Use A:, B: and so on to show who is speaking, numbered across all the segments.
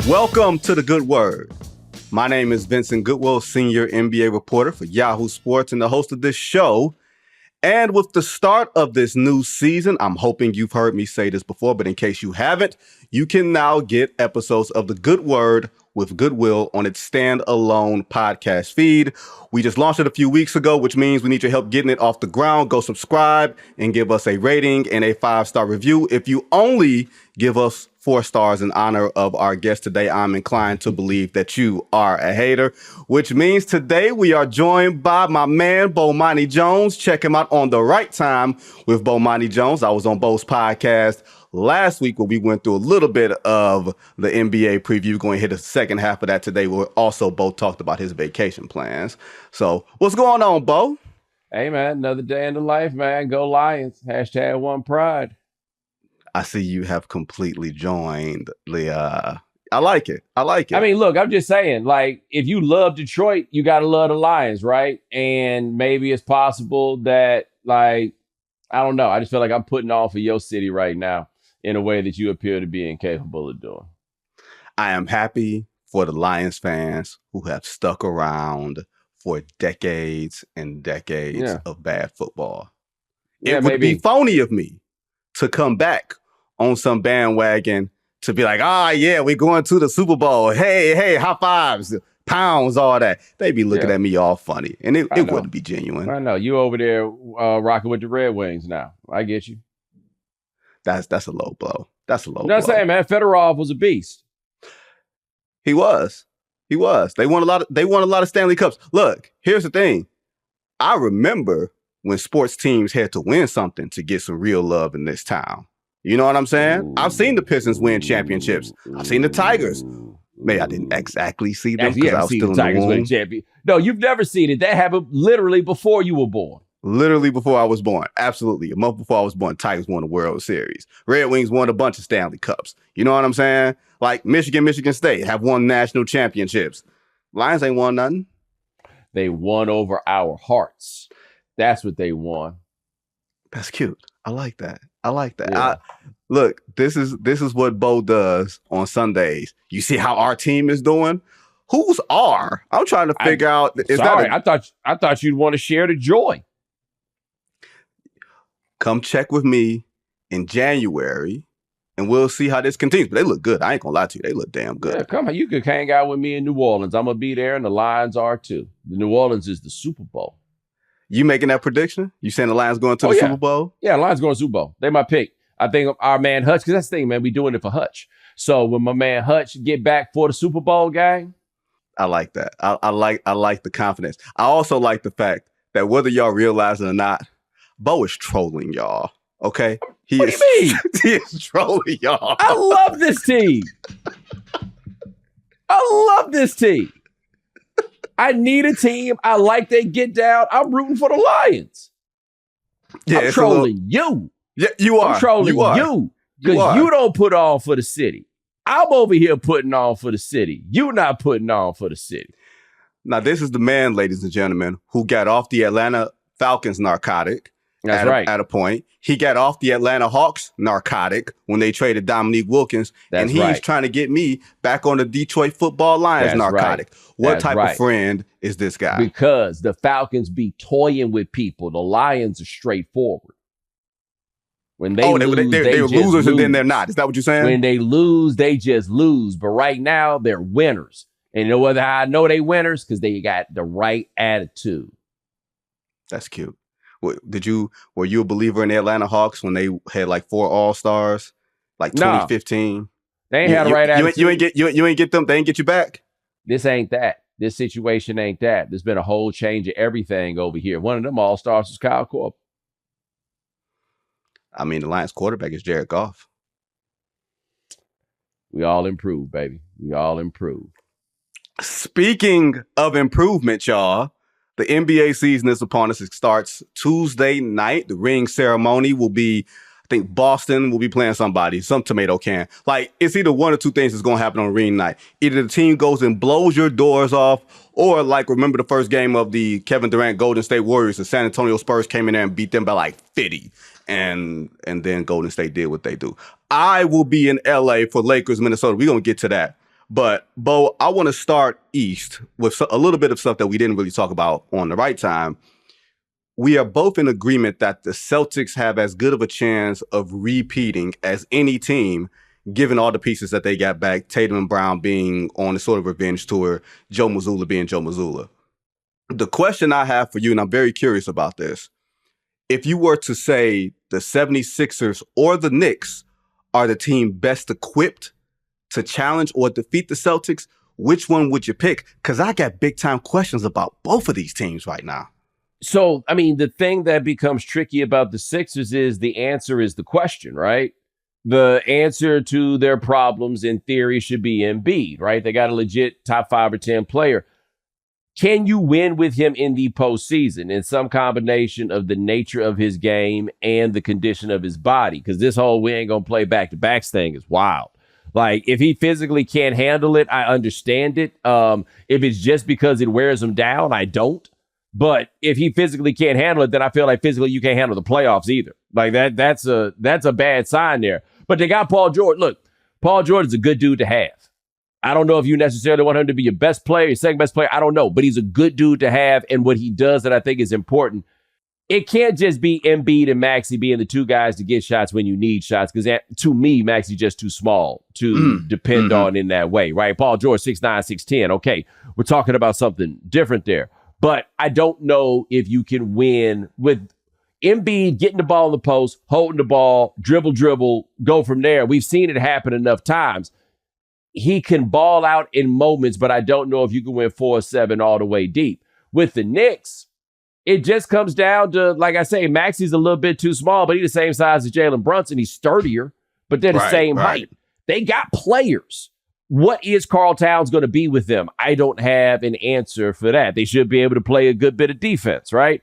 A: Welcome to The Good Word. My name is Vincent Goodwill, senior NBA reporter for Yahoo Sports and the host of this show. And with the start of this new season, I'm hoping you've heard me say this before, but in case you haven't, you can now get episodes of The Good Word with Goodwill on its standalone podcast feed. We just launched it a few weeks ago, which means we need your help getting it off the ground. Go subscribe and give us a rating and a 5-star review. If you only give us 4 stars in honor of our guest today, I'm inclined to believe that you are a hater, which means today we are joined by my man, Bomani Jones. Check him out on The Right Time with Bomani Jones. I was on Bo's podcast last week where we went through a little bit of the NBA preview. Going to hit the second half of that today. We're also both talked about his vacation plans. So what's going on, Bo?
B: Hey, man, another day in the life, man. Go Lions. #OnePride.
A: I see you have completely joined the, I like it. I
B: mean, look, I'm just saying, like, if you love Detroit, you got to love the Lions, right? And maybe it's possible that, like, I don't know. I just feel like I'm putting on for your city right now in a way that you appear to be incapable of doing.
A: I am happy for the Lions fans who have stuck around for decades and decades of bad football. It would be phony of me to come back on some bandwagon to be like, we're going to the Super Bowl. Hey, high fives, pounds, all that. They be looking at me all funny. And it wouldn't be genuine.
B: I know. You over there rocking with the Red Wings now. I get you.
A: That's a low blow. That's a low blow.
B: You know what I'm saying, man? Fedorov was a beast.
A: He was. They won a lot of Stanley Cups. Look, here's the thing. I remember when sports teams had to win something to get some real love in this town. You know what I'm saying? I've seen the Pistons win championships. I've seen the Tigers. Maybe I didn't exactly see them because I was still in the womb.
B: Champion. No, you've never seen it. That happened literally before you were born.
A: Literally before I was born. Absolutely. A month before I was born, Tigers won the World Series. Red Wings won a bunch of Stanley Cups. You know what I'm saying? Like Michigan State have won national championships. Lions ain't won nothing.
B: They won over our hearts. That's what they won.
A: That's cute. I like that.
B: Yeah.
A: Look, this is what Bo does on Sundays. You see how our team is doing? Who's R? I'm trying to figure out.
B: I thought you'd want to share the joy.
A: Come check with me in January, and we'll see how this continues. But they look good. I ain't gonna lie to you. They look damn good.
B: Yeah, come on. You could hang out with me in New Orleans. I'm gonna be there, and the Lions are too. The New Orleans is the Super Bowl.
A: You making that prediction? You saying the Lions going to the Super Bowl?
B: Yeah, Lions going to Super Bowl. They my pick. I think our man Hutch, because that's the thing, man. We doing it for Hutch. So when my man Hutch get back for the Super Bowl game,
A: I like that. I like the confidence. I also like the fact that whether y'all realize it or not, Bo is trolling y'all. Okay?
B: What do you mean?
A: He is trolling y'all.
B: I love this team. I need a team. I like they get down. I'm rooting for the Lions.
A: Yeah,
B: I'm trolling you.
A: Yeah, you are.
B: I'm trolling you. Because you don't put on for the city. I'm over here putting on for the city. You're not putting on for the city.
A: Now, this is the man, ladies and gentlemen, who got off the Atlanta Falcons narcotic.
B: That's right.
A: At a point. He got off the Atlanta Hawks narcotic when they traded Dominique Wilkins. And he's trying to get me back on the Detroit Football Lions narcotic. What type of friend is this guy?
B: Because the Falcons be toying with people. The Lions are straightforward. When they lose,
A: they're losers and then they're not. Is that what you're saying?
B: When they lose, they just lose. But right now, they're winners. And you know whether I know they winners? Because they got the right attitude.
A: That's cute. Were you a believer in the Atlanta Hawks when they had like 4 All-Stars, like 2015?
B: They ain't had the right attitude.
A: You ain't get them. They ain't get you back.
B: This ain't that. This situation ain't that. There's been a whole change of everything over here. One of them All-Stars is Kyle Korver.
A: I mean, the Lions quarterback is Jared Goff.
B: We all improve, baby. We all improve.
A: Speaking of improvement, y'all, the NBA season is upon us. It starts Tuesday night. The ring ceremony will be, I think Boston will be playing somebody, some tomato can. Like, it's either one or two things that's going to happen on ring night. Either the team goes and blows your doors off, or like, remember the first game of the Kevin Durant Golden State Warriors, the San Antonio Spurs came in there and beat them by like 50. And then Golden State did what they do. I will be in LA for Lakers, Minnesota. We're going to get to that. But, Bo, I want to start East with a little bit of stuff that we didn't really talk about on the right time. We are both in agreement that the Celtics have as good of a chance of repeating as any team, given all the pieces that they got back, Tatum and Brown being on a sort of revenge tour, Joe Mazzulla being Joe Mazzulla. The question I have for you, and I'm very curious about this, if you were to say the 76ers or the Knicks are the team best equipped to challenge or defeat the Celtics, which one would you pick? Because I got big time questions about both of these teams right now.
B: So, I mean, the thing that becomes tricky about the Sixers is the answer is the question, right? The answer to their problems in theory should be Embiid, right? They got a legit top 5 or 10 player. Can you win with him in the postseason in some combination of the nature of his game and the condition of his body? Because this whole we ain't going to play back-to-backs thing is wild. Like, if he physically can't handle it, I understand it. If it's just because it wears him down, I don't. But if he physically can't handle it, then I feel like physically you can't handle the playoffs either. Like that's a bad sign there. But they got Paul George. Look, Paul George is a good dude to have. I don't know if you necessarily want him to be your best player, your second best player. I don't know, but he's a good dude to have. And what he does that I think is important, it can't just be Embiid and Maxey being the two guys to get shots when you need shots. Because to me, Maxey's just too small to depend on in that way, right? Paul George, 6'9", 6'10". Okay, we're talking about something different there. But I don't know if you can win with Embiid getting the ball in the post, holding the ball, dribble, go from there. We've seen it happen enough times. He can ball out in moments, but I don't know if you can win 4-7 all the way deep. With the Knicks, it just comes down to, like I say, Maxey's a little bit too small, but he's the same size as Jalen Brunson. He's sturdier, but they're the same height. They got players. What is Karl Towns going to be with them? I don't have an answer for that. They should be able to play a good bit of defense, right?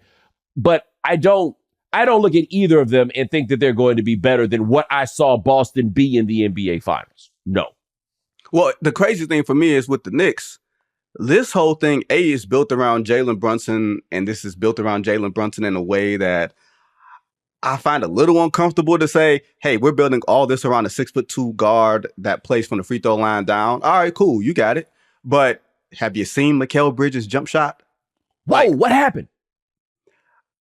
B: But I don't look at either of them and think that they're going to be better than what I saw Boston be in the NBA Finals. No.
A: Well, the crazy thing for me is with the Knicks, this whole thing, is built around Jalen Brunson, and this is built around Jalen Brunson in a way that I find a little uncomfortable to say, hey, we're building all this around a 6'2" guard that plays from the free throw line down. All right, cool. You got it. But have you seen Mikal Bridges' jump shot?
B: Whoa, what happened?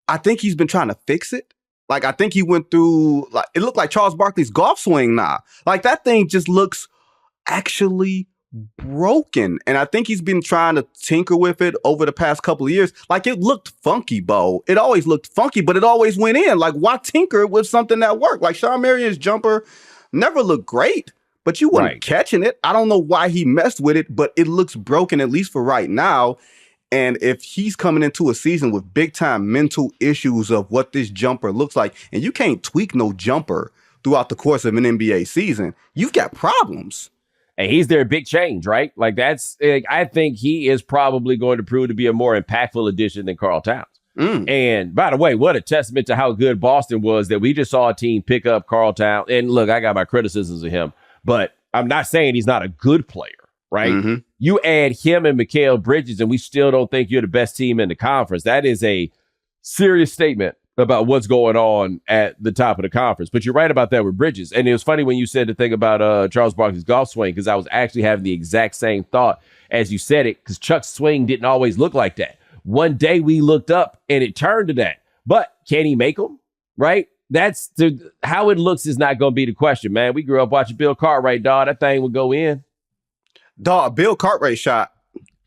A: I think he's been trying to fix it. Like, I think he went through, like, it looked like Charles Barkley's golf swing now. Like, that thing just looks actually broken. And I think he's been trying to tinker with it over the past couple of years. Like, it looked funky, Bo. It always looked funky, but it always went in. Like, why tinker with something that worked? Like, Sean Marion's jumper never looked great, but you weren't catching it. I don't know why he messed with it, but it looks broken, at least for right now. And if he's coming into a season with big time mental issues of what this jumper looks like, and you can't tweak no jumper throughout the course of an NBA season, you've got problems.
B: And he's their big change, right? Like I think he is probably going to prove to be a more impactful addition than Karl Towns. And by the way, what a testament to how good Boston was that we just saw a team pick up Karl Towns. And look, I got my criticisms of him, but I'm not saying he's not a good player, right? You add him and Mikal Bridges, and we still don't think you're the best team in the conference. That is a serious statement about what's going on at the top of the conference. But you're right about that with Bridges. And it was funny when you said the thing about Charles Barkley's golf swing, because I was actually having the exact same thought as you said it, because Chuck's swing didn't always look like that. One day we looked up and it turned to that. But can he make them? Right? That's how it looks is not going to be the question, man. We grew up watching Bill Cartwright, dog. That thing would go in.
A: Dog, Bill Cartwright shot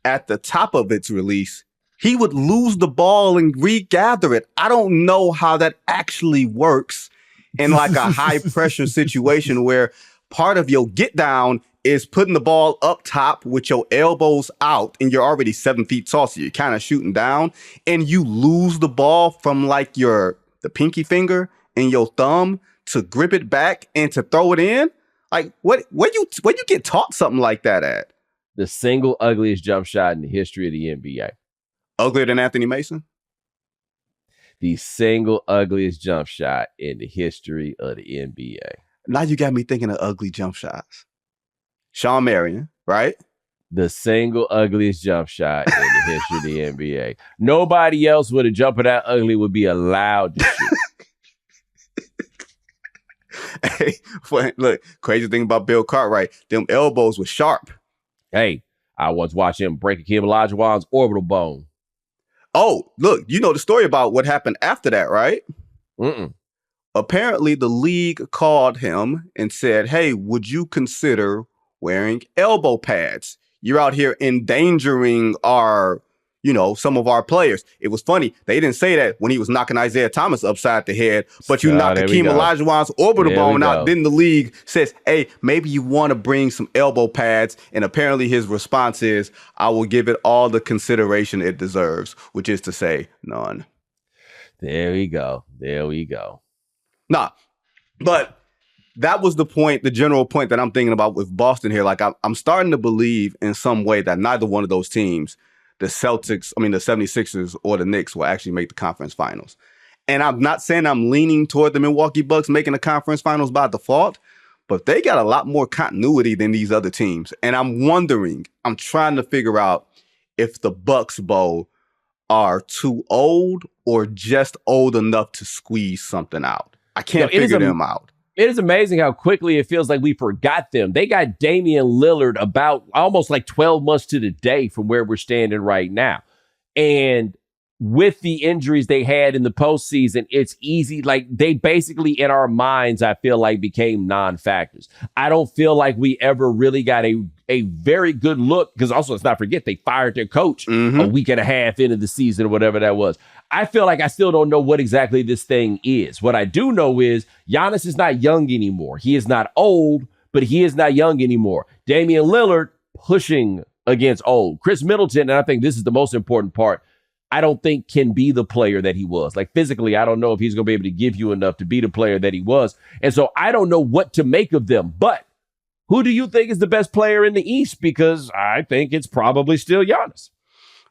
A: at the top of its release. He would lose the ball and regather it. I don't know how that actually works in like a high pressure situation where part of your get down is putting the ball up top with your elbows out and you're already 7 feet tall. So you're kind of shooting down and you lose the ball from like the pinky finger and your thumb to grip it back and to throw it in. Like where you get taught something like that at?
B: The single ugliest jump shot in the history of the NBA.
A: Uglier than Anthony Mason?
B: The single ugliest jump shot in the history of the NBA.
A: Now you got me thinking of ugly jump shots. Sean Marion, right?
B: The single ugliest jump shot in the history of the NBA. Nobody else with a jumper that ugly would be allowed to shoot.
A: Hey, look, crazy thing about Bill Cartwright, them elbows were sharp.
B: Hey, I once watched him break Akeem Olajuwon's orbital bone.
A: Oh, look, you know the story about what happened after that, right?
B: Mm-mm.
A: Apparently, the league called him and said, hey, would you consider wearing elbow pads? You're out here endangering some of our players. It was funny. They didn't say that when he was knocking Isaiah Thomas upside the head, but you knock
B: There we
A: Akeem
B: go.
A: Olajuwon's orbital
B: There we
A: bone out.
B: go.
A: Then the league says, hey, maybe you want to bring some elbow pads. And apparently his response is, I will give it all the consideration it deserves, which is to say none.
B: There we go. There we go.
A: Nah, but that was the point, the general point that I'm thinking about with Boston here. Like, I'm starting to believe in some way that neither one of those teams, the 76ers or the Knicks, will actually make the conference finals. And I'm not saying I'm leaning toward the Milwaukee Bucks making the conference finals by default, but they got a lot more continuity than these other teams. And I'm trying to figure out if the Bucks, Bo, are too old or just old enough to squeeze something out. I can't figure them out.
B: It is amazing how quickly it feels like we forgot them. They got Damian Lillard about almost like 12 months to the day from where we're standing right now. And with the injuries they had in the postseason, it's easy. Like, they basically, in our minds, I feel like became non-factors. I don't feel like we ever really got a very good look, because also, let's not forget, they fired their coach a week and a half into the season or whatever that was. I feel like I still don't know what exactly this thing is. What I do know is Giannis is not young anymore. He is not old, but he is not young anymore. Damian Lillard pushing against old. Chris Middleton, and I think this is the most important part, I don't think can be the player that he was. Like, physically, I don't know if he's going to be able to give you enough to be the player that he was. And so I don't know what to make of them. But who do you think is the best player in the East? Because I think it's probably still Giannis.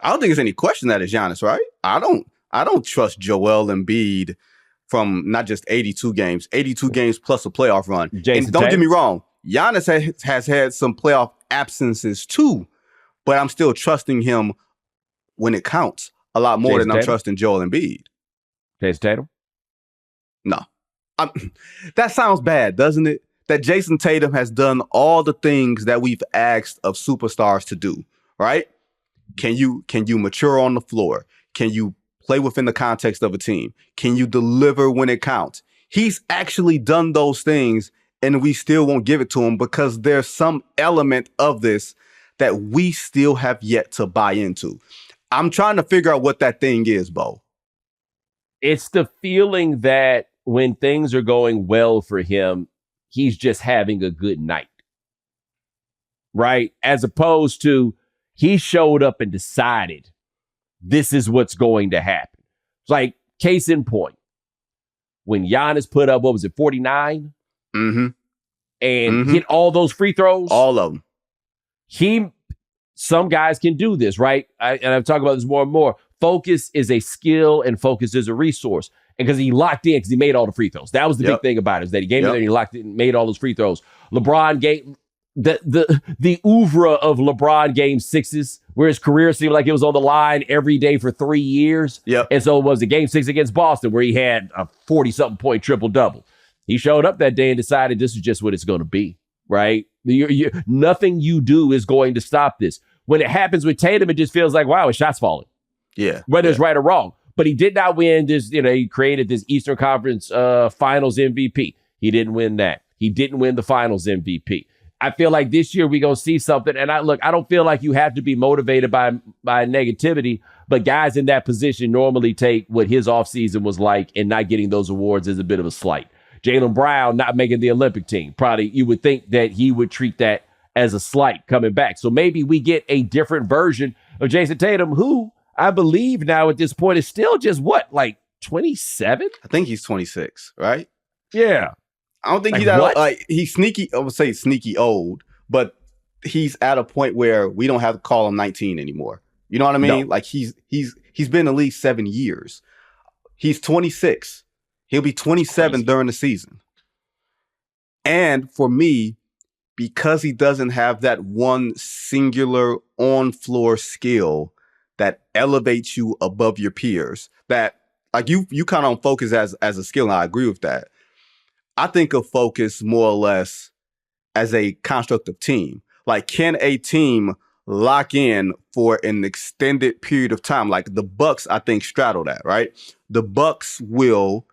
A: I don't think there's any question that it's Giannis, right? I don't trust Joel Embiid from not just 82 games plus a playoff run.
B: Jason
A: and don't
B: Tatum?
A: get me wrong, Giannis has had some playoff absences too, but I'm still trusting him when it counts a lot more
B: Jason
A: than I'm
B: Tatum?
A: trusting Joel Embiid.
B: Jason Tatum?
A: No. That sounds bad, doesn't it? That Jason Tatum has done all the things that we've asked of superstars to do, right? Can you mature on the floor? Can you play within the context of a team? Can you deliver when it counts? He's actually done those things, and we still won't give it to him because there's some element of this that we still have yet to buy into. I'm trying to figure out what that thing is, Bo.
B: It's the feeling that when things are going well for him, he's just having a good night, right? As opposed to he showed up and decided this is what's going to happen. It's like, case in point, when Giannis put up, 49?
A: Mm-hmm.
B: And hit all those free throws.
A: All of them.
B: Some guys can do this, right? And I've talked about this more and more. Focus is a skill and focus is a resource. And because he locked in, because he made all the free throws. That was the big thing about it, is that he gave it and he locked in and made all those free throws. LeBron gave the oeuvre of LeBron game sixes, where his career seemed like it was on the line every day for 3 years.
A: Yep.
B: And so it was the game 6 against Boston, where he had a 40-something point triple-double. He showed up that day and decided this is just what it's going to be, right? Nothing you do is going to stop this. When it happens with Tatum, it just feels like, wow, his shot's falling.
A: Yeah.
B: Whether it's right or wrong. But he did not win this, he created this Eastern Conference Finals MVP. He didn't win that. He didn't win the Finals MVP. I feel like this year we're going to see something. And I don't feel like you have to be motivated by negativity, but guys in that position normally take what his offseason was like, and not getting those awards as a bit of a slight. Jaylen Brown not making the Olympic team. Probably you would think that he would treat that as a slight coming back. So maybe we get a different version of Jason Tatum, who I believe now at this point is still just 27?
A: I think he's 26, right?
B: Yeah.
A: I don't think he's that he's sneaky. I would say sneaky old, but he's at a point where we don't have to call him 19 anymore. You know what I mean?
B: No.
A: Like he's been at least 7 years. He's 26. He'll be 27 during the season. And for me, because he doesn't have that one singular on-floor skill that elevates you above your peers, that like you count on focus as a skill, and I agree with that. I think of focus more or less as a construct of team. Like, can a team lock in for an extended period of time? Like the Bucks, I think, straddle that, right? The Bucks will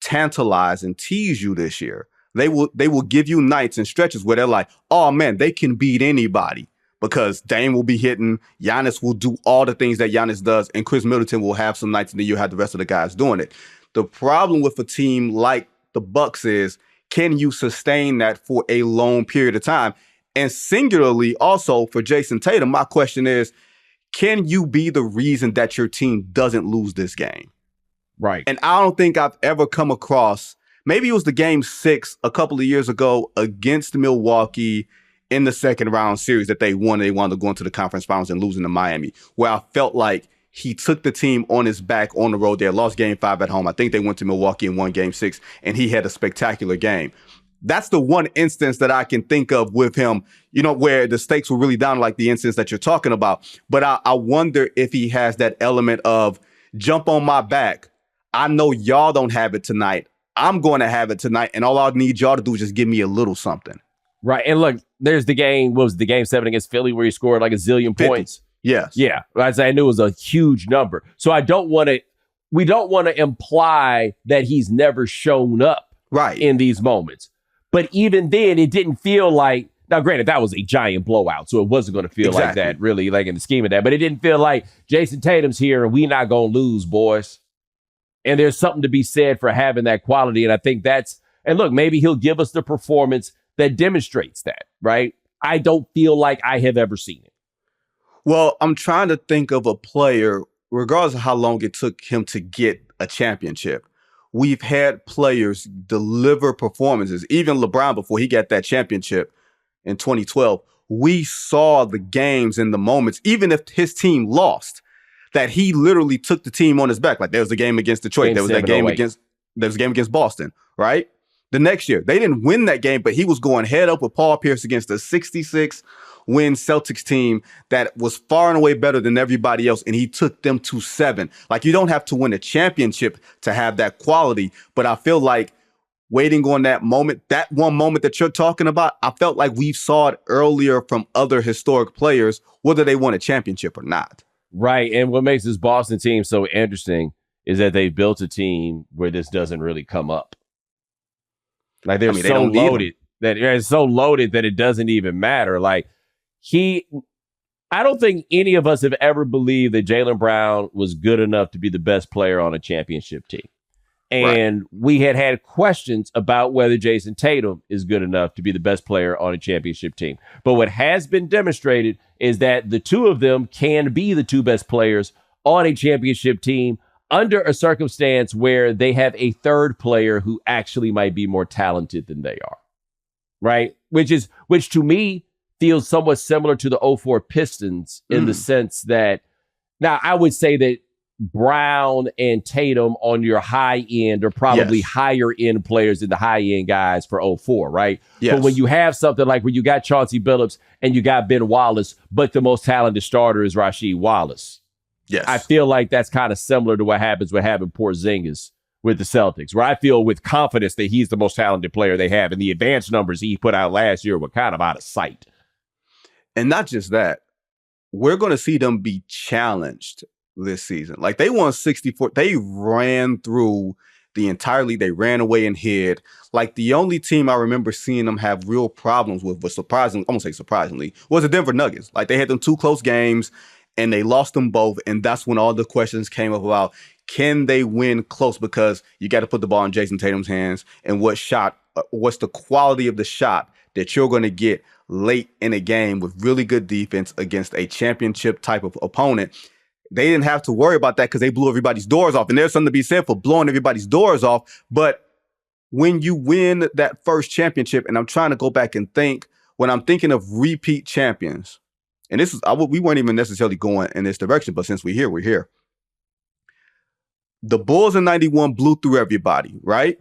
A: tantalize and tease you this year. They will give you nights and stretches where they're like, oh man, they can beat anybody because Dame will be hitting, Giannis will do all the things that Giannis does, and Chris Middleton will have some nights, and then you have the rest of the guys doing it. The problem with a team like the Bucks is, can you sustain that for a long period of time? And singularly, also for Jason Tatum, my question is, can you be the reason that your team doesn't lose this game?
B: Right.
A: And I don't think I've ever come across, maybe it was the game 6 a couple of years ago against Milwaukee in the second round series that they won. They wound up going to the conference finals and losing to Miami, where I felt like he took the team on his back on the road. They had lost game 5 at home. I think they went to Milwaukee and won game 6, and he had a spectacular game. That's the one instance that I can think of with him, where the stakes were really down, like the instance that you're talking about. But I wonder if he has that element of jump on my back. I know y'all don't have it tonight. I'm going to have it tonight. And all I need y'all to do is just give me a little something.
B: Right. And look, there's the game. What was the game 7 against Philly where he scored like a zillion
A: 50.
B: points?
A: Yes.
B: Yeah. I knew it was a huge number. So we don't want to imply that he's never shown up in these moments. But even then, it didn't feel like, now granted, that was a giant blowout, so it wasn't going to feel like that really, like in the scheme of that. But it didn't feel like Jason Tatum's here and we not going to lose, boys. And there's something to be said for having that quality. And I think and look, maybe he'll give us the performance that demonstrates that, right? I don't feel like I have ever seen it.
A: Well, I'm trying to think of a player, regardless of how long it took him to get a championship. We've had players deliver performances. Even LeBron, before he got that championship in 2012, we saw the games and the moments, even if his team lost, that he literally took the team on his back. Like there was a game against Detroit. There was a game against Boston, right? The next year, they didn't win that game, but he was going head up with Paul Pierce against a 66-win Celtics team that was far and away better than everybody else, and he took them to 7. Like, you don't have to win a championship to have that quality, but I feel like waiting on that moment, that one moment that you're talking about, I felt like we saw it earlier from other historic players, whether they won a championship or not.
B: Right. And what makes this Boston team so interesting is that they built a team where this doesn't really come up. Like they're so loaded that it's so loaded that it doesn't even matter. Like I don't think any of us have ever believed that Jaylen Brown was good enough to be the best player on a championship team. And we had questions about whether Jason Tatum is good enough to be the best player on a championship team. But what has been demonstrated is that the two of them can be the two best players on a championship team under a circumstance where they have a third player who actually might be more talented than they are. Right? Which to me feels somewhat similar to the 04 Pistons in the sense that, now I would say that Brown and Tatum on your high end are probably higher end players than the high end guys for 04, right?
A: Yes.
B: But when you have something like where you got Chauncey Billups and you got Ben Wallace, but the most talented starter is Rasheed Wallace.
A: Yes.
B: I feel like that's kind of similar to what happens with having Porzingis with the Celtics, where I feel with confidence that he's the most talented player they have. And the advanced numbers he put out last year were kind of out of sight.
A: And not just that, we're going to see them be challenged this season. Like they won 64. They ran through the entire league. They ran away and hid. Like the only team I remember seeing them have real problems with was surprisingly, was the Denver Nuggets. Like they had them 2 close games and they lost them both. And that's when all the questions came up about, can they win close? Because you got to put the ball in Jason Tatum's hands, and what's the quality of the shot that you're going to get late in a game with really good defense against a championship type of opponent. They didn't have to worry about that because they blew everybody's doors off. And there's something to be said for blowing everybody's doors off. But when you win that first championship, and I'm trying to go back and think, when I'm thinking of repeat champions, and we weren't even necessarily going in this direction, but since we're here. The Bulls in 91 blew through everybody, right?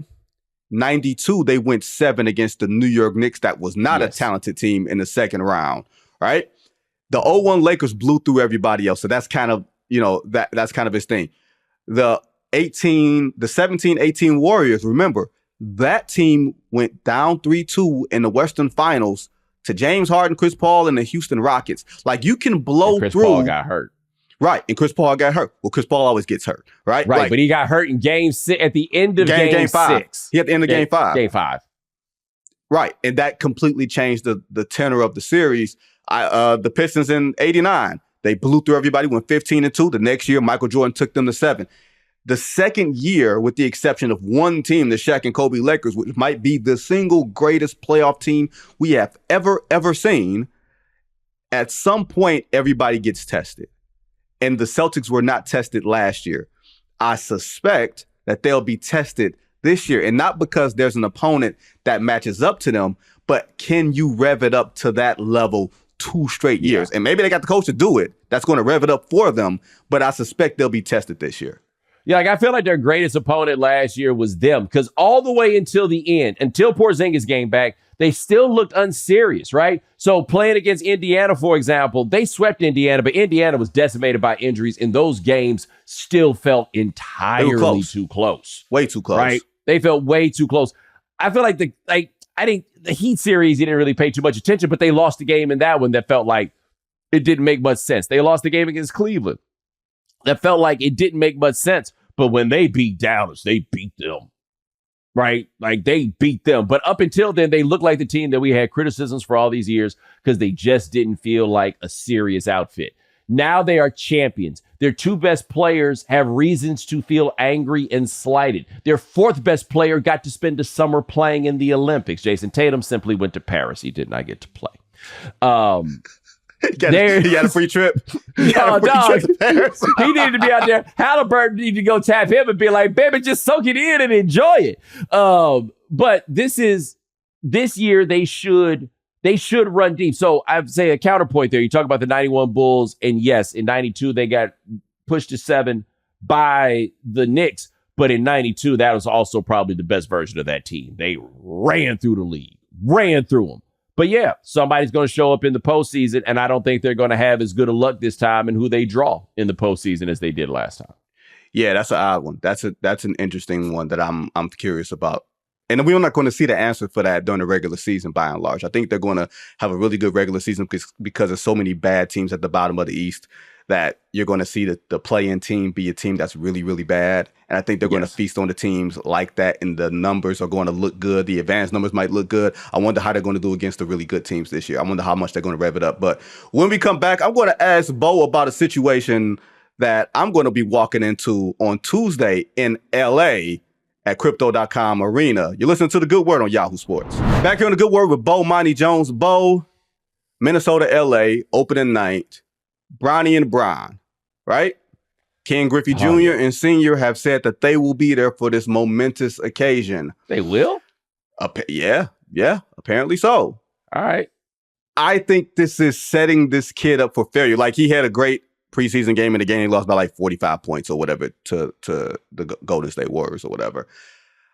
A: 92, they went 7 against the New York Knicks. That was not a talented team in the second round, right? The 01 Lakers blew through everybody else. So that's kind of, that's kind of his thing. The 17-18 Warriors, remember, that team went down 3-2 in the Western Finals to James Harden, Chris Paul, and the Houston Rockets. Like, you can blow
B: Chris
A: through.
B: Paul got hurt.
A: Right, and Chris Paul got hurt. Well, Chris Paul always gets hurt, right?
B: Right,
A: like,
B: but he got hurt in game 6 at the end of game
A: 5.
B: 6.
A: He at the end of game 5.
B: Game 5.
A: Right, and that completely changed the tenor of the series. The Pistons in '89, they blew through everybody, went 15-2. The next year, Michael Jordan took them to 7. The second year, with the exception of one team, the Shaq and Kobe Lakers, which might be the single greatest playoff team we have ever seen, at some point, everybody gets tested. And the Celtics were not tested last year. I suspect that they'll be tested this year. And not because there's an opponent that matches up to them, but can you rev it up to that level 2 straight years? And maybe they got the coach to do it. That's going to rev it up for them. But I suspect they'll be tested this year.
B: Yeah, like I feel like their greatest opponent last year was them, because all the way until the end, until Porzingis came back, they still looked unserious, right? So playing against Indiana, for example, they swept Indiana, but Indiana was decimated by injuries, and those games still felt entirely too close.
A: Way too close.
B: Right? They felt way too close. I feel like I think the Heat series, you didn't really pay too much attention, but they lost the game in that one that felt like it didn't make much sense. They lost the game against Cleveland. That felt like it didn't make much sense. But when they beat Dallas, they beat them. Right? Like, they beat them. But up until then, they looked like the team that we had criticisms for all these years because they just didn't feel like a serious outfit. Now they are champions. Their 2 best players have reasons to feel angry and slighted. Their 4th best player got to spend the summer playing in the Olympics. Jason Tatum simply went to Paris. He did not get to play.
A: He got a free trip. He
B: needed to be out there. Halliburton needed to go tap him and be like, baby, just soak it in and enjoy it. But this year they should run deep. So I'd say a counterpoint there. You talk about the 91 Bulls, and yes, in 92 they got pushed to 7 by the Knicks. But in 92, that was also probably the best version of that team. They ran through the league, ran through them. But yeah, somebody's going to show up in the postseason, and I don't think they're going to have as good a luck this time in who they draw in the postseason as they did last time.
A: Yeah, that's an odd one. That's an interesting one that I'm curious about. And we're not going to see the answer for that during the regular season, by and large. I think they're going to have a really good regular season because there's so many bad teams at the bottom of the East that you're going to see the play-in team be a team that's really, really bad. And I think they're going to feast on the teams like that, and the numbers are going to look good. The advanced numbers might look good. I wonder how they're going to do against the really good teams this year. I wonder how much they're going to rev it up. But when we come back, I'm going to ask Bo about a situation that I'm going to be walking into on Tuesday in L.A., at Crypto.com Arena. You're listening to The Good Word on Yahoo Sports. Back here on The Good Word with Bomani Jones. Bo, Minnesota, LA, opening night. Bronny and Bron, right? Ken Griffey Jr. and Sr. have said that they will be there for this momentous occasion.
B: They will?
A: Yeah, apparently so.
B: All right.
A: I think this is setting this kid up for failure. Like, he had a great preseason game, in the game he lost by like 45 points or whatever to the Golden State Warriors or whatever.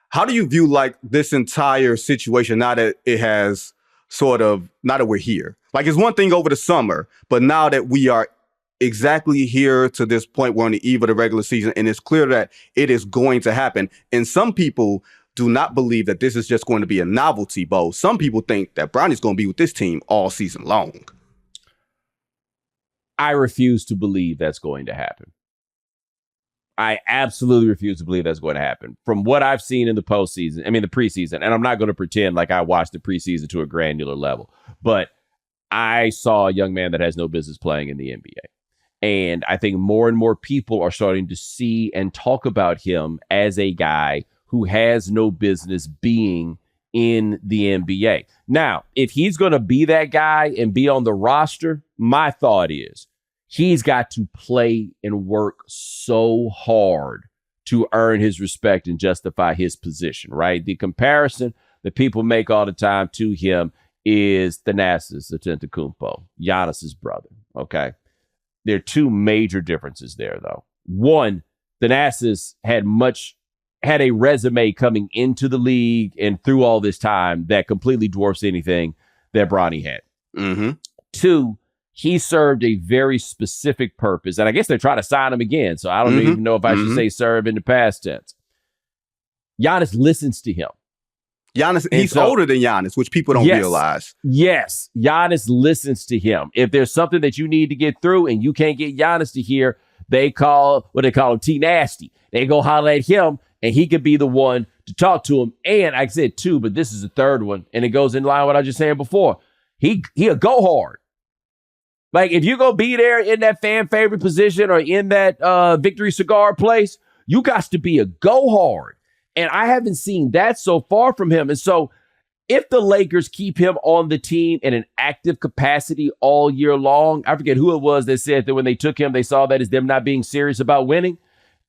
A: How do you view like this entire situation now that it has now that we're here? Like, it's one thing over the summer, but now that we are exactly here to this point, we're on the eve of the regular season, and it's clear that it is going to happen. And some people do not believe that this is just going to be a novelty, Bo. Some people think that Bronny's going to be with this team all season long.
B: I refuse to believe that's going to happen. I absolutely refuse to believe that's going to happen. From what I've seen in the preseason, and I'm not going to pretend like I watched the preseason to a granular level, but I saw a young man that has no business playing in the NBA. And I think more and more people are starting to see and talk about him as a guy who has no business being in the NBA. Now, if he's going to be that guy and be on the roster, my thought is he's got to play and work so hard to earn his respect and justify his position, right? The comparison that people make all the time to him is Thanasis Antetokounmpo, Giannis's brother, okay? There are 2 major differences there, though. One, Thanasis had a resume coming into the league and through all this time that completely dwarfs anything that Bronny had.
A: Mm-hmm.
B: 2, he served a very specific purpose, and I guess they're trying to sign him again, so I don't even know if I should say serve in the past tense. Giannis listens to him.
A: Giannis,
B: And
A: he's
B: so,
A: older than Giannis, which people don't realize.
B: Yes, Giannis listens to him. If there's something that you need to get through and you can't get Giannis to hear, they call him T Nasty. They go holler at him, and he could be the one to talk to him. And I said two, but this is the third one, and it goes in line with what I was just saying before. He'll go hard. Like, if you go be there in that fan favorite position or in that Victory Cigar place, you got to be a go hard. And I haven't seen that so far from him. And so if the Lakers keep him on the team in an active capacity all year long, I forget who it was that said that when they took him, they saw that as them not being serious about winning.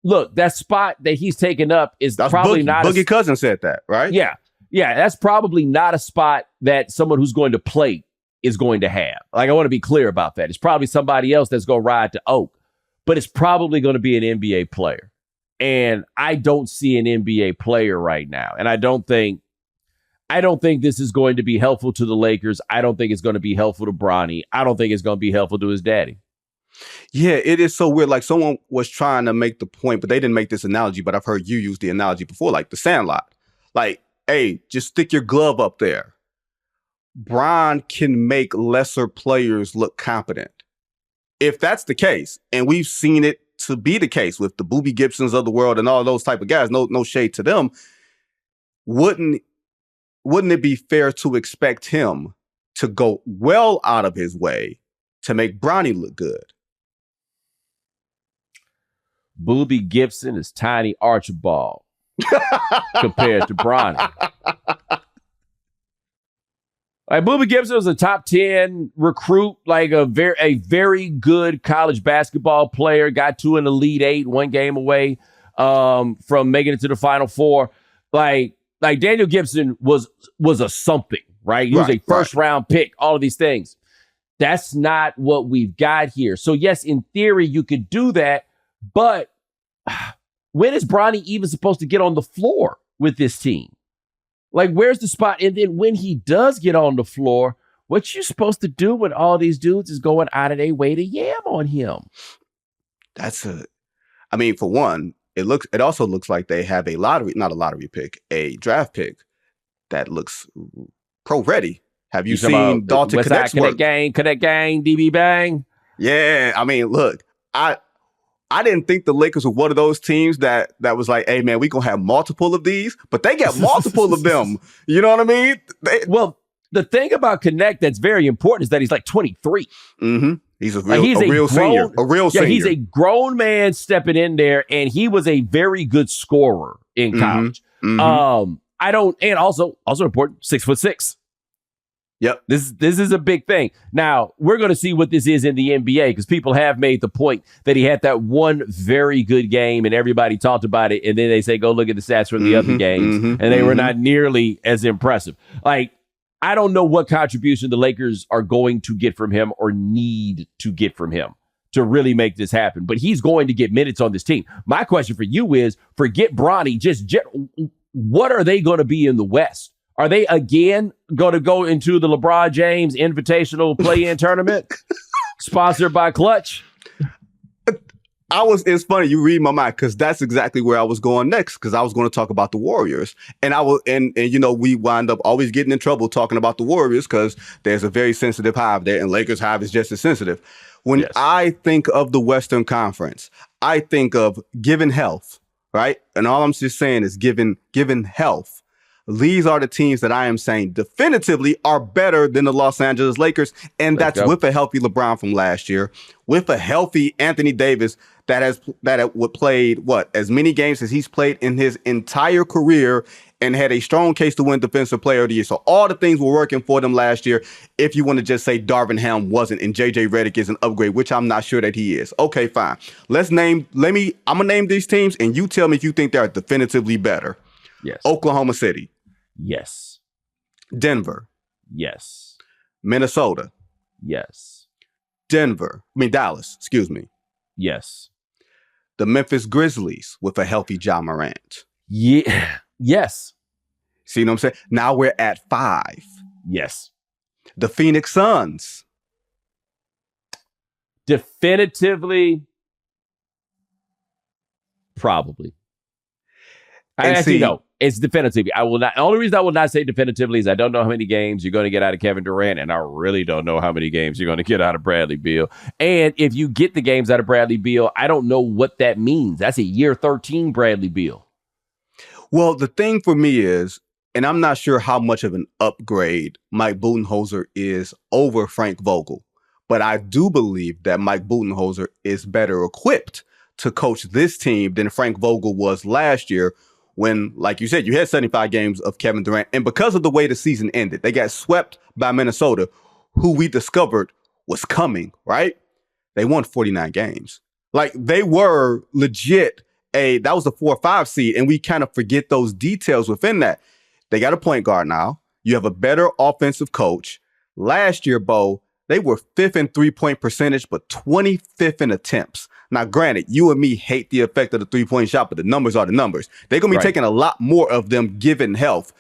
B: Look, that spot that he's taken up is probably not.
A: Boogie Cousins said that, right?
B: Yeah. Yeah. That's probably not a spot that someone who's going to play is going to have. Like, I want to be clear about that. It's probably somebody else that's going to ride to Oak, but it's probably going to be an NBA player. And I don't see an NBA player right now. And I don't think this is going to be helpful to the Lakers. I don't think it's going to be helpful to Bronny. I don't think it's going to be helpful to his daddy.
A: Yeah, it is so weird. Like, someone was trying to make the point, but they didn't make this analogy, but I've heard you use the analogy before, like the Sandlot. Like, hey, just stick your glove up there. Bron can make lesser players look competent. If that's the case, and we've seen it to be the case with the Boobie Gibsons of the world and all those type of guys, no shade to them, wouldn't it be fair to expect him to go well out of his way to make Bronny look good?
B: Boobie Gibson is Tiny Archibald compared to Bronny. Like, Boobie Gibson was a top 10 recruit, like a very good college basketball player, got to an Elite Eight, one game away from making it to the Final Four. Like Daniel Gibson was a something, right? He was a first round pick, all of these things. That's not what we've got here. So yes, in theory, you could do that, but when is Bronny even supposed to get on the floor with this team? Like, where's the spot? And then when he does get on the floor, what you supposed to do when all these dudes is going out of their way to yam on him?
A: I mean, for one, it also looks like they have a draft pick that looks pro ready. Have you seen Dalton Connect's work?
B: Connect gang, DB Bang?
A: Yeah, I mean, look, I didn't think the Lakers were one of those teams that was like, hey, man, we going to have multiple of these, but they got multiple of them. You know what I mean?
B: Well, the thing about Connect that's very important is that he's like 23.
A: Mm-hmm. He's a real senior.
B: Yeah, he's a grown man stepping in there, and he was a very good scorer in college. Mm-hmm. And also important, 6'6".
A: Yep.
B: This is a big thing. Now, we're going to see what this is in the NBA, because people have made the point that he had that one very good game and everybody talked about it. And then they say, go look at the stats from the other games. And they were not nearly as impressive. Like, I don't know what contribution the Lakers are going to get from him or need to get from him to really make this happen. But he's going to get minutes on this team. My question for you is, forget Bronny, what are they going to be in the West? Are they again going to go into the LeBron James Invitational Play-In Tournament sponsored by Clutch?
A: It's funny you read my mind, because that's exactly where I was going next, because I was going to talk about the Warriors, and we wind up always getting in trouble talking about the Warriors because there's a very sensitive hive there, and Lakers hive is just as sensitive. When I think of the Western Conference, I think of given health, right? And all I'm just saying is given health. These are the teams that I am saying definitively are better than the Los Angeles Lakers, and that's with a healthy LeBron from last year, with a healthy Anthony Davis that played as many games as he's played in his entire career and had a strong case to win Defensive Player of the Year. So all the things were working for them last year. If you want to just say Darvin Ham wasn't and JJ Redick is an upgrade, which I'm not sure that he is. Okay, fine. I'm gonna name these teams, and you tell me if you think they're definitively better.
B: Yes.
A: Oklahoma City.
B: Yes.
A: Denver.
B: Yes.
A: Minnesota.
B: Yes.
A: Dallas, excuse me.
B: Yes.
A: The Memphis Grizzlies with a healthy Ja Morant.
B: Yeah. Yes.
A: See what I'm saying? Now we're at 5.
B: Yes.
A: The Phoenix Suns.
B: Definitively. Probably. It's definitively. I will not. The only reason I will not say definitively is I don't know how many games you're going to get out of Kevin Durant, and I really don't know how many games you're going to get out of Bradley Beal. And if you get the games out of Bradley Beal, I don't know what that means. That's a year 13 Bradley Beal.
A: Well, the thing for me is, and I'm not sure how much of an upgrade Mike Budenholzer is over Frank Vogel, but I do believe that Mike Budenholzer is better equipped to coach this team than Frank Vogel was last year when, like you said, you had 75 games of Kevin Durant. And because of the way the season ended, they got swept by Minnesota, who we discovered was coming, right? They won 49 games. Like, they were legit that was the 4 or 5 seed, and we kind of forget those details within that. They got a point guard now. You have a better offensive coach. Last year, Bo, they were 5th in 3-point percentage, but 25th in attempts. Now, granted, you and me hate the effect of the 3-point shot, but the numbers are the numbers. They're going to be taking a lot more of them given health.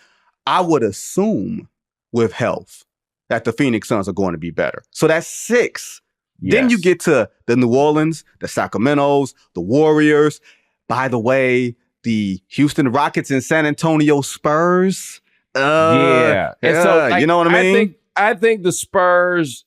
A: I would assume with health that the Phoenix Suns are going to be better. So that's 6. Yes. Then you get to the New Orleans, the Sacramentos, the Warriors. By the way, the Houston Rockets and San Antonio Spurs.
B: And so,
A: you know what I mean?
B: I think the Spurs,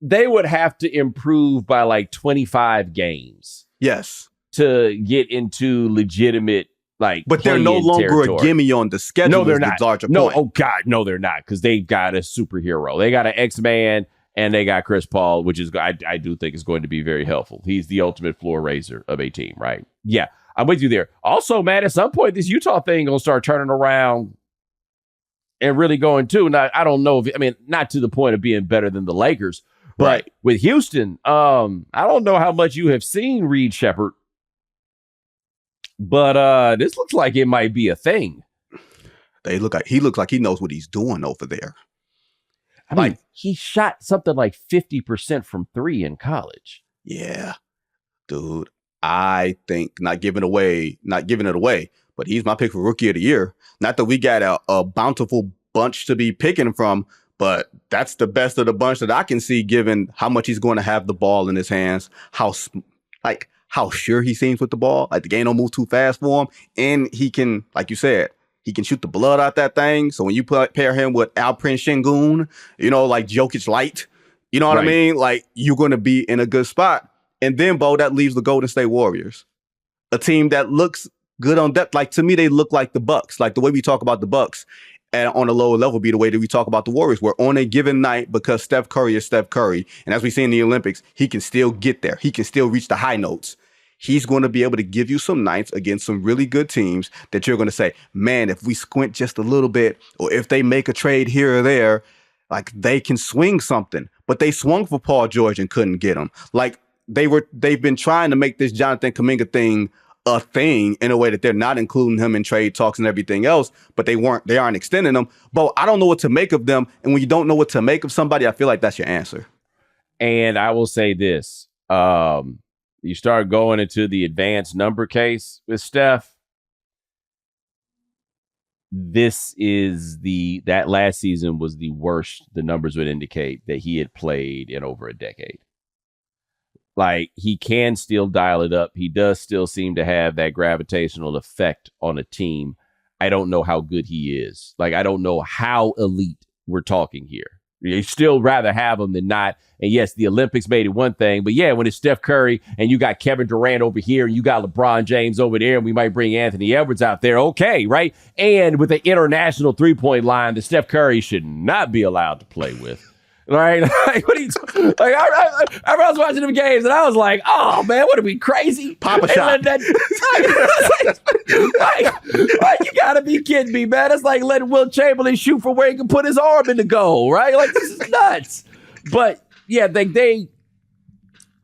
B: they would have to improve by like 25 games.
A: Yes.
B: To get into legitimate, like,
A: but they're no longer
B: territory.
A: A gimme on the schedule.
B: No, they're not. No,
A: point.
B: Oh God, no, they're not, because they've got a superhero. They got an X-Man, and they got Chris Paul, which is I do think is going to be very helpful. He's the ultimate floor raiser of a team, right? Yeah, I'm with you there. Also, man, at some point, this Utah thing gonna start turning around and really going too. Now, I don't know not to the point of being better than the Lakers, but with Houston, I don't know how much you have seen Reed Shepherd, but this looks like it might be a thing.
A: He looks like he knows what he's doing over there.
B: I mean, he shot something like 50% from 3 in college.
A: Yeah, dude. I think not giving it away, but he's my pick for Rookie of the Year. Not that we got a bountiful bunch to be picking from, but that's the best of the bunch that I can see, given how much he's going to have the ball in his hands, how sure he seems with the ball. Like, the game don't move too fast for him, and he can, like you said, he can shoot the blood out that thing. So when you pair him with Alperen Şengün, like Jokic light, you know what I mean? Like, you're going to be in a good spot. And then, Bo, that leaves the Golden State Warriors, a team that looks good on depth. Like, to me, they look like the Bucks. Like, the way we talk about the Bucks and on a lower level be the way that we talk about the Warriors. Where on a given night, because Steph Curry is Steph Curry, and as we see in the Olympics, he can still get there. He can still reach the high notes. He's going to be able to give you some nights against some really good teams that you're going to say, man, if we squint just a little bit, or if they make a trade here or there, like, they can swing something. But they swung for Paul George and couldn't get him. Like, they've been trying to make this Jonathan Kuminga thing a thing in a way that they're not including him in trade talks and everything else, but they aren't extending them. But I don't know what to make of them. And when you don't know what to make of somebody, I feel like that's your answer.
B: And I will say this. You start going into the advanced number case with Steph. That last season was the worst the numbers would indicate that he had played in over a decade. Like, he can still dial it up. He does still seem to have that gravitational effect on a team. I don't know how good he is. Like, I don't know how elite we're talking here. You'd still rather have him than not. And yes, the Olympics made it one thing, but yeah, when it's Steph Curry and you got Kevin Durant over here and you got LeBron James over there, and we might bring Anthony Edwards out there. Okay, right? And with the international 3-point line that Steph Curry should not be allowed to play with. Right? Like, what are you like? I was watching them games and I was like, oh man, what are we crazy?
A: Pop a shot.
B: Like, you gotta be kidding me, man. It's like letting Will Chamberlain shoot from where he can put his arm in the goal, right? Like, this is nuts. But yeah, they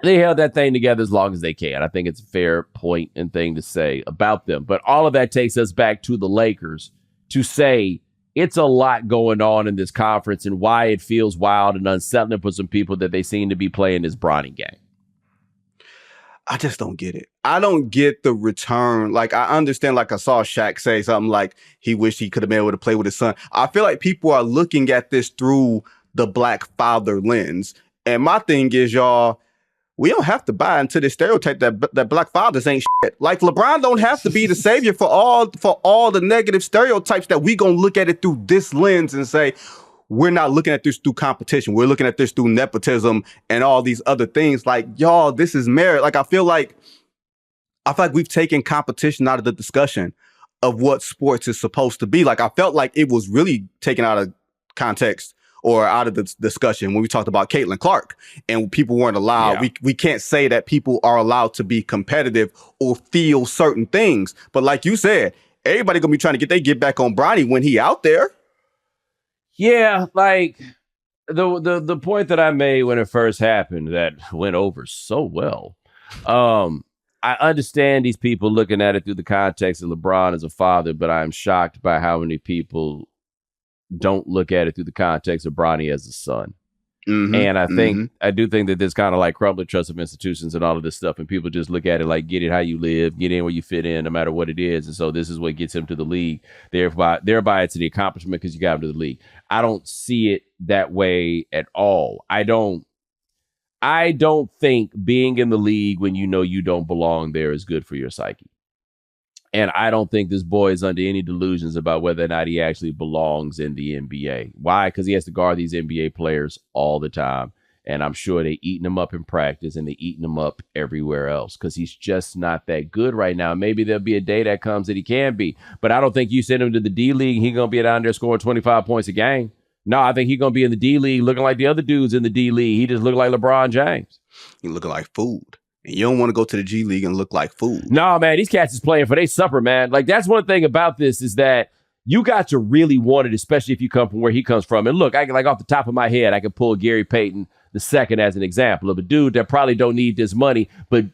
B: held that thing together as long as they can. I think it's a fair point and thing to say about them. But all of that takes us back to the Lakers to say, it's a lot going on in this conference, and why it feels wild and unsettling for some people that they seem to be playing this Bronny game.
A: I just don't get it. I don't get the return. Like, I understand, like, I saw Shaq say something like he wished he could have been able to play with his son. I feel like people are looking at this through the black father lens. And my thing is, y'all, we don't have to buy into the stereotype that black fathers ain't shit. Like LeBron don't have to be the savior for all the negative stereotypes that we gonna look at it through this lens and say, we're not looking at this through competition. We're looking at this through nepotism and all these other things. Like, y'all, this is merit. Like, I feel like we've taken competition out of the discussion of what sports is supposed to be. Like, I felt like it was really taken out of context or out of the discussion when we talked about Caitlin Clark and people weren't allowed. Yeah. We can't say that people are allowed to be competitive or feel certain things. But like you said, everybody gonna be trying to get back on Bronny when he out there.
B: Yeah, like the point that I made when it first happened that went over so well. I understand these people looking at it through the context of LeBron as a father, but I'm shocked by how many people don't look at it through the context of Bronny as a son. Mm-hmm, and I do think that there's kind of like crumbling trust of institutions and all of this stuff. And people just look at it like, get it how you live, get in where you fit in, no matter what it is. And so this is what gets him to the league. Thereby it's the accomplishment because you got him to the league. I don't see it that way at all. I don't think being in the league when you know you don't belong there is good for your psyche. And I don't think this boy is under any delusions about whether or not he actually belongs in the NBA. Why? Because he has to guard these NBA players all the time. And I'm sure they're eating him up in practice and they're eating him up everywhere else because he's just not that good right now. Maybe there'll be a day that comes that he can be. But I don't think you send him to the D League and he's going to be down there scoring 25 points a game. No, I think he's going to be in the D League looking like the other dudes in the D League. He just look like LeBron James.
A: He looking like food. And you don't want to go to the G League and look like food.
B: No, man, these cats is playing for their supper, man. Like, that's one thing about this is that you got to really want it, especially if you come from where he comes from. And look, I can, like, off the top of my head, I can pull Gary Payton II as an example of a dude that probably don't need this money, but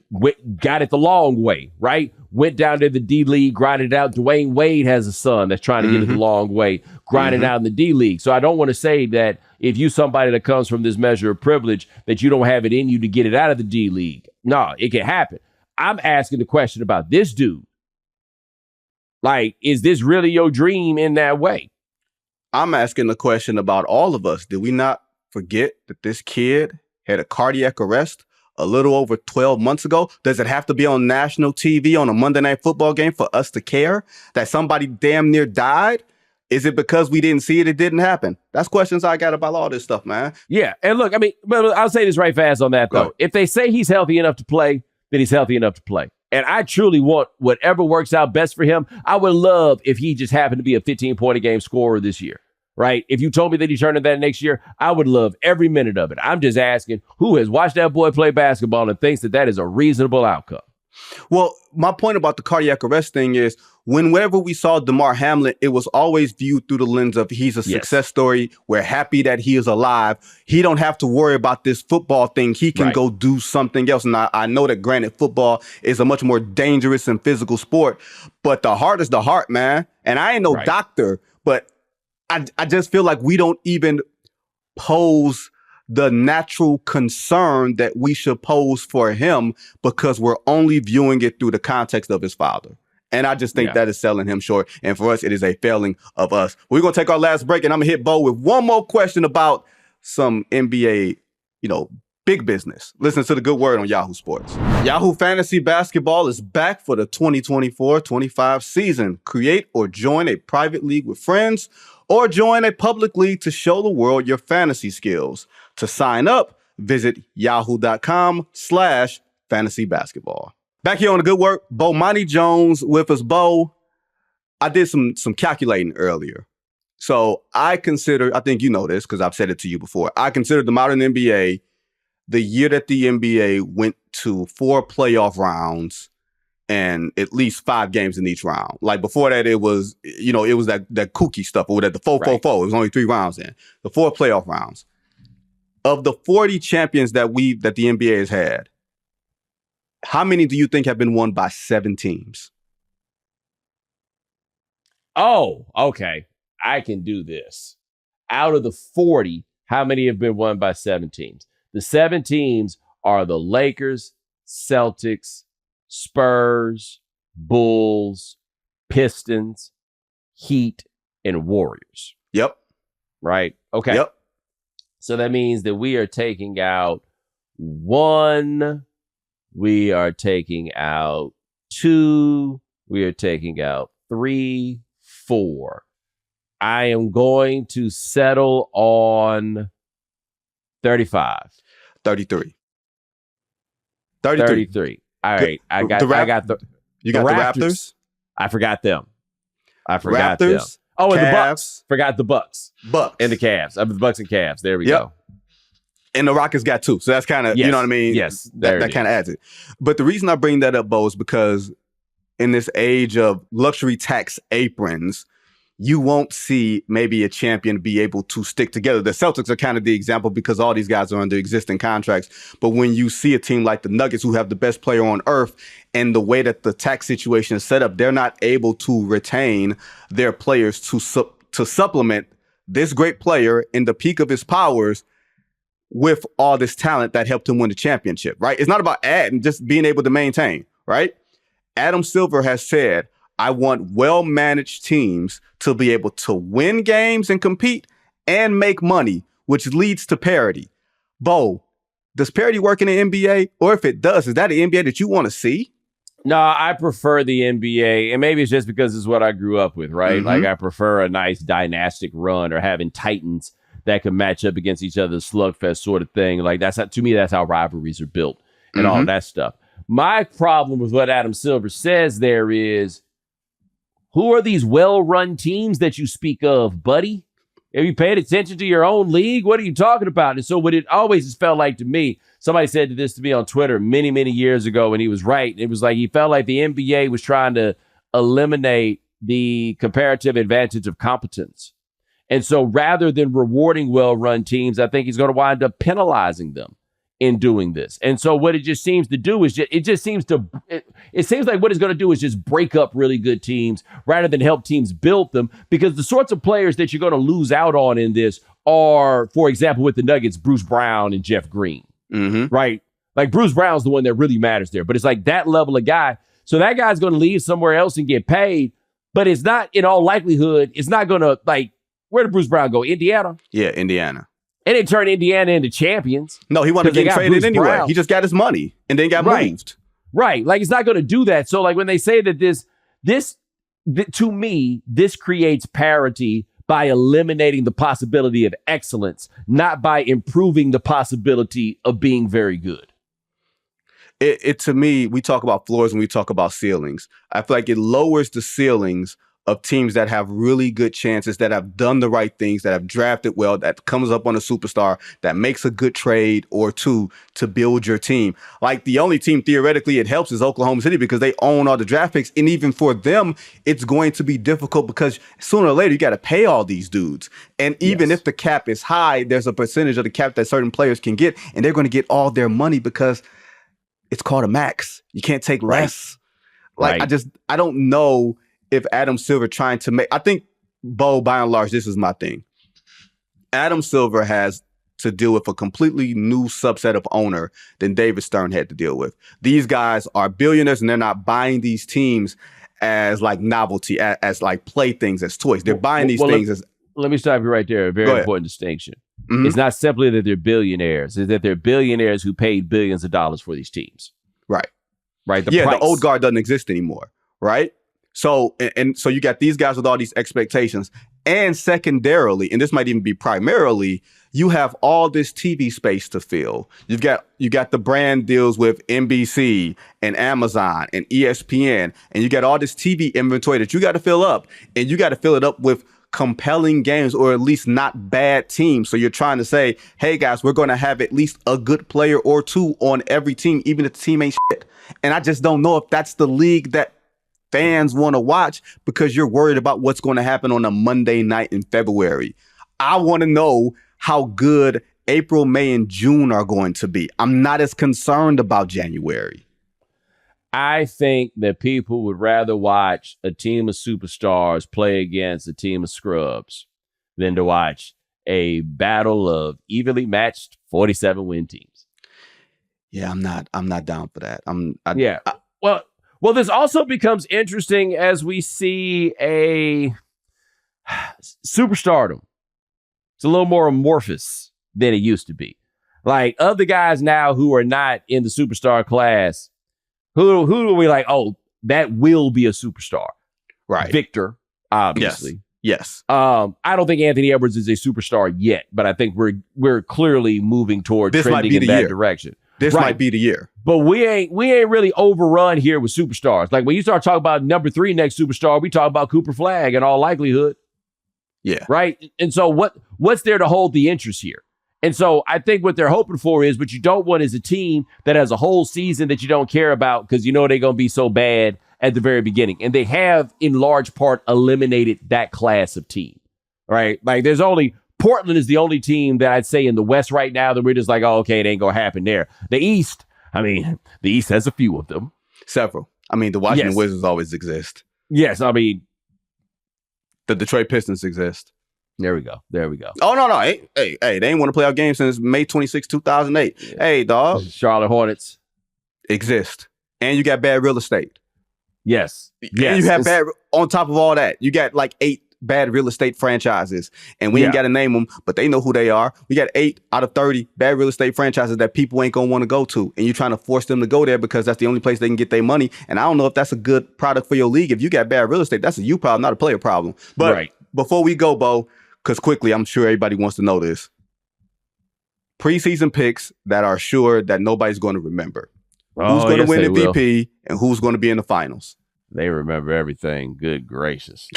B: got it the long way, right? Went down to the D League, grinded it out. Dwayne Wade has a son that's trying to get it the long way, grinding out in the D League. So I don't want to say that if you somebody that comes from this measure of privilege, that you don't have it in you to get it out of the D League. No, it can happen. I'm asking the question about this dude. Like, is this really your dream in that way?
A: I'm asking the question about all of us. Did we not forget that this kid had a cardiac arrest a little over 12 months ago? Does it have to be on national TV on a Monday Night Football game for us to care that somebody damn near died? Is it because we didn't see it? It didn't happen. That's questions I got about all this stuff, man.
B: Yeah. And look, I mean, but I'll say this right fast on that, though. If they say he's healthy enough to play, then he's healthy enough to play. And I truly want whatever works out best for him. I would love if he just happened to be a 15-point-a-game scorer this year, right? If you told me that he turned into that next year, I would love every minute of it. I'm just asking who has watched that boy play basketball and thinks that that is a reasonable outcome.
A: Well, my point about the cardiac arrest thing is whenever we saw DeMar Hamlin, it was always viewed through the lens of he's a success story. We're happy that he is alive. He don't have to worry about this football thing. He can go do something else. And I know that, granted, football is a much more dangerous and physical sport, but the heart is the heart, man. And I ain't no doctor, but I just feel like we don't even pose the natural concern that we should pose for him because we're only viewing it through the context of his father. And I just think that is selling him short. And for us, it is a failing of us. We're going to take our last break, and I'm going to hit Bo with one more question about some NBA, big business. Listen to the good word on Yahoo Sports. Yahoo Fantasy Basketball is back for the 2024-25 season. Create or join a private league with friends or join a public league to show the world your fantasy skills. To sign up, visit yahoo.com/fantasy basketball. Back here on the good work, Bomani Jones with us. Bo, I did some calculating earlier. So I think you know this because I've said it to you before. I consider the modern NBA the year that the NBA went to 4 playoff rounds and at least 5 games in each round. Like before that, it was, it was that kooky stuff or that the 4-4-4. It was only 3 rounds in. The 4 playoff rounds. Of the 40 champions that the NBA has had, how many do you think have been won by 7 teams?
B: Oh, okay. I can do this. Out of the 40, how many have been won by 7 teams? The 7 teams are the Lakers, Celtics, Spurs, Bulls, Pistons, Heat, and Warriors.
A: Yep.
B: Right? Okay.
A: Yep.
B: So that means that we are taking out 1. We are taking out 2. We are taking out 3, 4. I am going to settle on 35.
A: 33.
B: 33. All right. I got the
A: Raptors.
B: I forgot them. Them. Oh, and
A: Cavs,
B: the Bucks. Forgot the Bucks. And the Cavs. The Bucks and Cavs. There we go.
A: And the Rockets got 2. So that's kind of, you know what I mean?
B: Yes.
A: That kind of adds it. But the reason I bring that up, Bo, is because in this age of luxury tax aprons, you won't see maybe a champion be able to stick together. The Celtics are kind of the example because all these guys are under existing contracts. But when you see a team like the Nuggets, who have the best player on earth, and the way that the tax situation is set up, they're not able to retain their players to supplement this great player in the peak of his powers with all this talent that helped him win the championship, right? It's not about adding, just being able to maintain, right? Adam Silver has said, I want well-managed teams to be able to win games and compete and make money, which leads to parity. Bo, does parity work in the NBA? Or if it does, is that the NBA that you want to see?
B: No, I prefer the NBA, and maybe it's just because it's what I grew up with, right?
A: Mm-hmm.
B: Like I prefer a nice dynastic run or having titans that can match up against each other, slugfest sort of thing. Like to me, that's how rivalries are built and all that stuff. My problem with what Adam Silver says there is, who are these well-run teams that you speak of, buddy? Have you paid attention to your own league? What are you talking about? And so what it always has felt like to me, somebody said this to me on Twitter many, many years ago, and he was right. It was like he felt like the NBA was trying to eliminate the comparative advantage of competence. And so rather than rewarding well-run teams, I think he's going to wind up penalizing them in doing this. And so what it just seems to do is it seems like what it's going to do is just break up really good teams rather than help teams build them, because the sorts of players that you're going to lose out on in this are, for example, with the Nuggets, Bruce Brown and Jeff Green, right? Like Bruce Brown's the one that really matters there, but it's like that level of guy. So that guy's going to leave somewhere else and get paid, but it's not, in all likelihood, it's not going to, like, where did Bruce Brown go? Indiana?
A: Yeah, Indiana.
B: And it turned Indiana into champions.
A: No, he wanted to get traded
B: Bruce
A: anyway.
B: Brown.
A: He just got his money and then got moved.
B: Right. Like, it's not going to do that. So, like, when they say that this, to me, this creates parity by eliminating the possibility of excellence, not by improving the possibility of being very good.
A: It to me, we talk about floors and we talk about ceilings. I feel like it lowers the ceilings of teams that have really good chances, that have done the right things, that have drafted well, that comes up on a superstar, that makes a good trade or two to build your team. Like, the only team theoretically it helps is Oklahoma City because they own all the draft picks. And even for them, it's going to be difficult because sooner or later you got to pay all these dudes. And even if the cap is high, there's a percentage of the cap that certain players can get, and they're going to get all their money because it's called a max. You can't take less. Like, I don't know if Adam Silver trying to make, I think, Bo, by and large, this is my thing. Adam Silver has to deal with a completely new subset of owner than David Stern had to deal with. These guys are billionaires, and they're not buying these teams as like novelty, as like playthings, as toys. They're buying these things as. Let
B: me stop you right there. A very important distinction. Mm-hmm. It's not simply that they're billionaires. It's that they're billionaires who paid billions of dollars for these teams.
A: Right.
B: Right.
A: The old guard doesn't exist anymore. Right. So so you got these guys with all these expectations, and secondarily, and this might even be primarily, you have all this TV space to fill. You got the brand deals with NBC and Amazon and ESPN, and you got all this TV inventory that you got to fill up, and you got to fill it up with compelling games, or at least not bad teams. So you're trying to say, hey guys, we're going to have at least a good player or two on every team, even if the team ain't shit. And I just don't know if that's the league that fans want to watch, because you're worried about what's going to happen on a Monday night in February. I want to know how good April, May, and June are going to be. I'm not as concerned about January.
B: I think that people would rather watch a team of superstars play against a team of scrubs than to watch a battle of evenly matched 47-win teams.
A: Yeah, I'm not down for that.
B: Well, this also becomes interesting as we see a superstardom. It's a little more amorphous than it used to be. Like, of the guys now who are not in the superstar class, who are we like, oh, that will be a superstar?
A: Right.
B: Victor, obviously.
A: Yes.
B: I don't think Anthony Edwards is a superstar yet, but I think we're clearly moving toward trending in that direction.
A: This might be the year.
B: But we ain't really overrun here with superstars. Like, when you start talking about number 3 next superstar, we talk about Cooper Flagg in all likelihood.
A: Yeah.
B: Right. And so what's there to hold the interest here? And so I think what they're hoping for is, what you don't want is a team that has a whole season that you don't care about because you know they're going to be so bad at the very beginning. And they have, in large part, eliminated that class of team. Right. Like, Portland is the only team that I'd say in the West right now that we're just like, oh, okay, it ain't going to happen there. The East has a few of them.
A: Several. I mean, the Washington Wizards always exist.
B: Yes. I mean,
A: the Detroit Pistons exist.
B: There we go.
A: Oh, no. Hey, they ain't want to play our game since May 26, 2008. Yeah. Hey, dog.
B: Charlotte Hornets
A: exist. And you got bad real estate.
B: Yes.
A: And you have on top of all that, you got like 8 bad real estate franchises. And we ain't got to name them, but they know who they are. We got 8 out of 30 bad real estate franchises that people ain't going to want to go to. And you're trying to force them to go there because that's the only place they can get their money. And I don't know if that's a good product for your league. If you got bad real estate, that's a you problem, not a player problem. But before we go, Bo, because quickly, I'm sure everybody wants to know this. Preseason picks that are sure that nobody's going to remember. Who's going to win MVP and who's going to be in the finals?
B: They remember everything. Good gracious.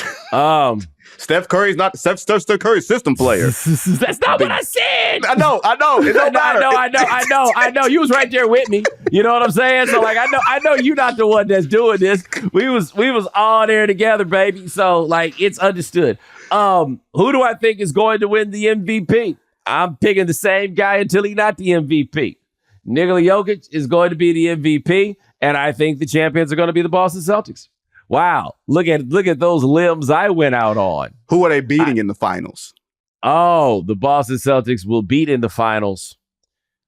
A: Steph Curry's not Steph Curry's system player.
B: That's not what I said.
A: I know. It don't matter.
B: I know. You was right there with me. You know what I'm saying? So, like, I know you're not the one that's doing this. We was all there together, baby. So, like, it's understood. Who do I think is going to win the MVP? I'm picking the same guy until he's not the MVP. Nikola Jokic is going to be the MVP, and I think the champions are going to be the Boston Celtics. Wow, look at those limbs I went out on.
A: Who are they beating in the finals?
B: Oh, the Boston Celtics will beat in the finals.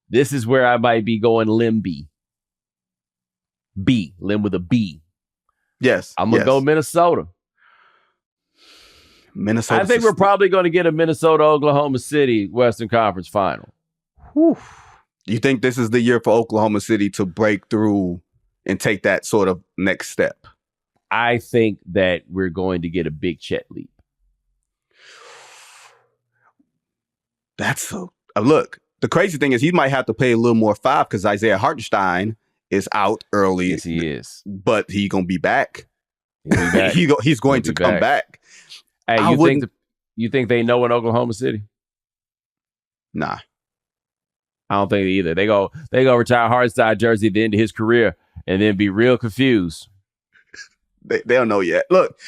B: This is where I might be going limb limb with a B.
A: Yes,
B: I'm gonna go Minnesota. I think we're probably going to get a Minnesota-Oklahoma City Western Conference final.
A: Whew. You think this is the year for Oklahoma City to break through and take that sort of next step?
B: I think that we're going to get a big Chet leap.
A: That's look. The crazy thing is he might have to pay a little more $5 because Isaiah Hartenstein is out early.
B: Yes, he is.
A: But he's going to be back. He's going to come back.
B: Hey, you think they know in Oklahoma City?
A: Nah.
B: I don't think either. They go retire Hartenstein jersey at the end of his career and then be real confused.
A: They don't know yet. Look,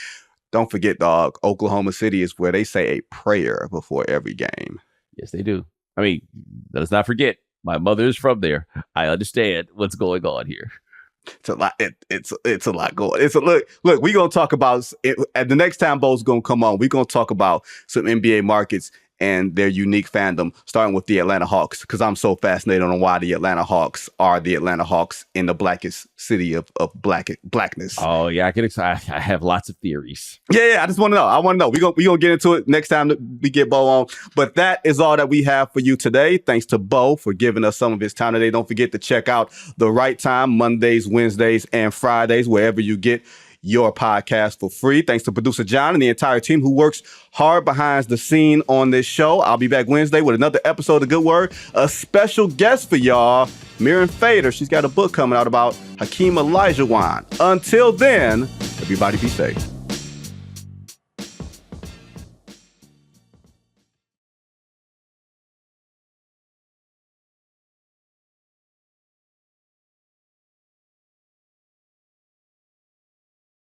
A: don't forget, dog, Oklahoma City is where they say a prayer before every game.
B: Yes, they do. I mean, let's not forget, my mother is from there. I understand what's going on here.
A: It's a lot. It's a lot going. Look. We're gonna talk about it, at the next time Bo's gonna come on. We're gonna talk about some NBA markets and their unique fandom, starting with the Atlanta Hawks, because I'm so fascinated on why the Atlanta Hawks are the Atlanta Hawks in the blackest city of blackness.
B: Oh yeah, I have lots of theories.
A: Yeah, I just want to know. I want to know. We gonna get into it next time that we get Bo on. But that is all that we have for you today. Thanks to Bo for giving us some of his time today. Don't forget to check out The Right Time Mondays, Wednesdays, and Fridays, wherever you get your podcast for free. Thanks to producer John and the entire team who works hard behind the scene on this show. I'll be back Wednesday with another episode of Good Word. A special guest for y'all, Miriam Fader. She's got a book coming out about Hakeem Olajuwon. Until then, everybody be safe.